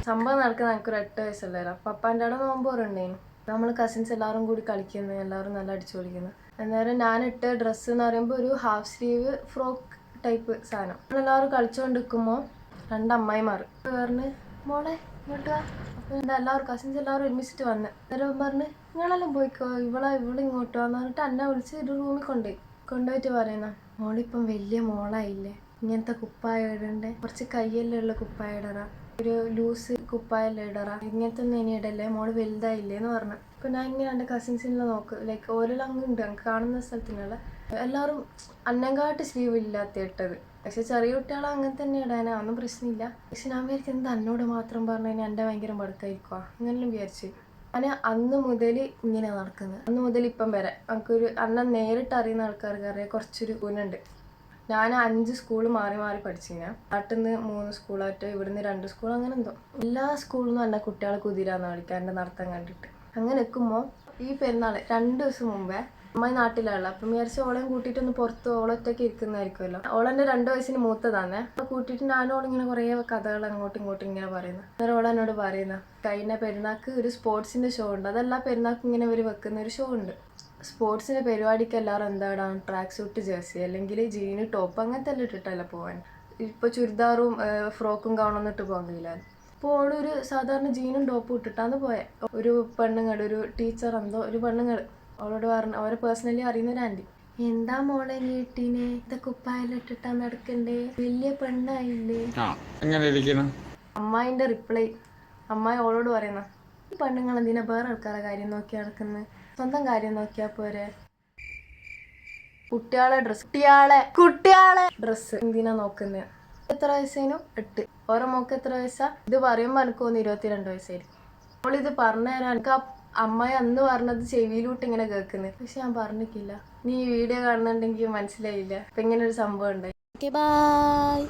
സംഭവം നടക്കുന്ന എനിക്കൊരു 8 വയസ്സുള്ളവരാ. പപ്പാൻ്റെ അവിടെ നോമ്പ് ഉണ്ടായിരുന്നു. നമ്മൾ കസിൻസ് എല്ലാവരും കൂടി കളിക്കുന്നു, എല്ലാവരും നല്ല അടിച്ചു പൊളിക്കുന്നു. അന്നേരം ഞാൻ ഇട്ട ഡ്രസ്സ് എന്ന് പറയുമ്പോൾ ഒരു ഹാഫ് സ്ലീവ് ഫ്രോക്ക് ടൈപ്പ് സാധനം. നമ്മളെല്ലാവരും കളിച്ചുകൊണ്ട് നിൽക്കുമ്പോൾ 2 അമ്മായിമാർ പറഞ്ഞ് മോളെ ഇങ്ങോട്ട് വാ. അപ്പോൾ എല്ലാവരും കസിൻസ് എല്ലാവരും ഒരുമിച്ചിട്ട് വന്ന് അന്നേരം പറഞ്ഞ് നിങ്ങളെല്ലാം പോയിക്കോ, ഇവളിങ്ങോട്ട് വന്ന് പറഞ്ഞിട്ട് എന്നെ വിളിച്ച് ഒരു റൂമിൽ കൊണ്ടുപോയിട്ട് പറയുന്ന മോളിപ്പം വലിയ മോളായില്ലേ, ഇങ്ങനത്തെ കുപ്പായ ഇടണ്ടേ, കുറച്ച് കയ്യെല്ലാം ഉള്ള കുപ്പായ ഇടറ, ഒരു ലൂസ് കുപ്പായെല്ലാം ഇടറ, ഇങ്ങനത്തെ ഒന്നും ഇനി ഇടല്ലേ, മോള് വലുതായില്ലേ എന്ന് പറഞ്ഞു. അപ്പോൾ ഞാൻ ഇങ്ങനെ എൻ്റെ കസിൻസിനെ നോക്ക്, ലൈക്ക് ഓരോല്ലാം അങ്ങുണ്ട് എനിക്ക് കാണുന്ന സ്ഥലത്തിനുള്ള എല്ലാവരും അന്നങ്കാട്ട് സ്ലീവ് ഇല്ലാത്ത ഇട്ടത്. പക്ഷെ ചെറിയ കുട്ടികളെ അങ്ങനെ തന്നെ ഇടാനാ, ഒന്നും പ്രശ്നമില്ല. പക്ഷെ ഞാൻ വിചാരിക്കും എന്താ എന്നോട് മാത്രം പറഞ്ഞു കഴിഞ്ഞാൽ എൻ്റെ ഭയങ്കര മടുക്കായിരിക്കുക അങ്ങനെയും വിചാരിച്ചു. ഞാൻ അന്ന് മുതൽ ഇങ്ങനെ നടക്കുന്നത്, അന്ന് മുതൽ ഇപ്പം വരെ നമുക്കൊരു അന്നെ നേരിട്ട് അറിയുന്ന ആൾക്കാർക്ക് അറിയാം കുറച്ചൊരു ഗുണമുണ്ട്. ഞാൻ 5 സ്കൂൾ മാറി പഠിച്ചിങ്ങനെ, നാട്ടിൽ നിന്ന് 3 സ്കൂളായിട്ടോ ഇവിടുന്ന് 2 സ്കൂൾ അങ്ങനെ എന്തോ. എല്ലാ സ്കൂളിൽ നിന്നും എന്നെ കുട്ടികളെ കുതിരാന്ന് വിളിക്കുക എൻ്റെ നടത്തം കണ്ടിട്ട്. അങ്ങനെ നിൽക്കുമ്പോൾ ഈ പെരുന്നാൾ 2 ദിവസം മുമ്പേ അമ്മായി നാട്ടിലുള്ള, അപ്പം വിചാരിച്ച് ഓളെയും കൂട്ടിയിട്ടൊന്ന് പുറത്ത് ഓളൊറ്റയ്ക്ക് ഇരിക്കുന്നതായിരിക്കുമല്ലോ. ഓളെൻ്റെ 2 വയസ്സിന് മൂത്തതാന്നേ. അപ്പോൾ കൂട്ടിയിട്ട് ഞാനോളിങ്ങനെ കുറേ കഥകൾ അങ്ങോട്ടും ഇങ്ങോട്ടും ഇങ്ങനെ പറയുന്നു. അന്നേരം ഓളെന്നോട് പറയുന്ന കഴിഞ്ഞ പെരുന്നാൾക്ക് ഒരു സ്പോർട്സിൻ്റെ ഷോ ഉണ്ട്, അതെല്ലാ പെരുന്നാൾക്കും ഇങ്ങനെ ഇവർ വെക്കുന്ന ഒരു ഷോ ഉണ്ട്. സ്പോർട്സിൻ്റെ പരിപാടിക്ക് എല്ലാവരും എന്താടാണ് ട്രാക്ക് സൂട്ട് ജേഴ്സി അല്ലെങ്കിൽ ജീന് ടോപ്പ് അങ്ങനത്തെ എല്ലാം ഇട്ടിട്ടല്ല പോകാൻ. ഇപ്പോൾ ചുരിദാറും ഫ്രോക്കും ഗൗണൊന്നും ഇട്ട് പോകാൻ കഴിയില്ല. അപ്പോൾ ഓളൊരു സാധാരണ ജീനും ടോപ്പും ഇട്ടിട്ടാണ് പോയത്. ഒരു പെണ്ണുങ്ങൾ, ഒരു ടീച്ചർ എന്തോ ഒരു പെണ്ണുങ്ങൾ അവളോട് പറഞ്ഞു, അവരെ പേഴ്സണലി അറിയുന്നൊരു ആൻറ്റി, എന്താ മോളെ നീ ഇട്ടീനെ, ഇതൊക്കെ കുപ്പായെല്ലാം ഇട്ടിട്ടാ നടക്കണ്ടേ, വലിയ പെണ്ണായില്ലേ. അമ്മായിൻ്റെ റിപ്ലൈ, അമ്മായി ഓളോട് പറയുന്ന ഈ പെണ്ണുങ്ങൾ എന്തിനാ വേറെ ആൾക്കാരുടെ കാര്യം നോക്കി നടക്കുന്നത്, സ്വന്തം കാര്യം നോക്കിയാൽ പോരെ. കുട്ടികളെ ഡ്രസ്സ് എന്തിനാ നോക്കുന്നത്. എത്ര വയസ്സേനും 8, ഓരോ മോക്ക് എത്ര വയസ്സാ. ഇത് പറയുമ്പോൾ എനിക്ക് തോന്നുന്നു 22 വയസ്സായിരിക്കും. അവളിത് പറഞ്ഞു തരാൻ എനിക്ക് അമ്മായി അന്ന് പറഞ്ഞത് ചെവിയിലൂട്ട് ഇങ്ങനെ കേൾക്കുന്നത്, പക്ഷെ ഞാൻ പറഞ്ഞിട്ടില്ല. നീ ഈ വീഡിയോ കാണുന്നുണ്ടെങ്കിൽ മനസ്സിലായില്ല അപ്പം ഇങ്ങനെ ഒരു സംഭവം ഉണ്ടായി. ബൈ.